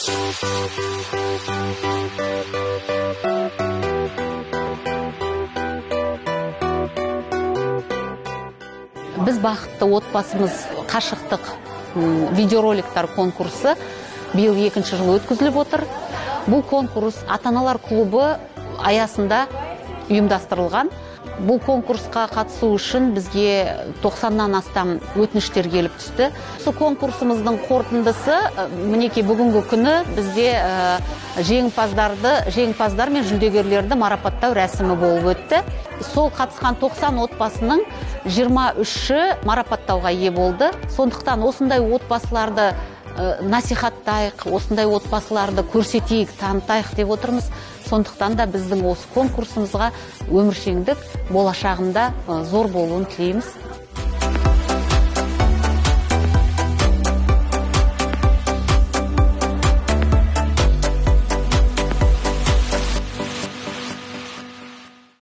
Біз бақытты отбасымыз қашықтық видеороликтар конкурсы биыл 2-ші жыл өткізіліп отыр. Бұл конкурс ата-аналар клубы аясында ұйымдастырылған. Бұл конкурсқа қатысу үшін бізге 90-нан астам өтініштер келіп түсті. Сол конкурсымыздың қорытындысы мінекей бүгінгі күні бізде жеңімпаздар мен жүлдегерлерді марапаттау рәсімі болып өтті. Сол қатысқан 90 отбасының 23-і марапаттауға ие болды. Сондықтан осындай отбасыларды насихаттайық, осындай отбасыларды көрсетейік, танытайық деп отырмыз. Сондықтан да біздің осы конкурсымызға өміршеңдік болашағында зор болуын тілейміз.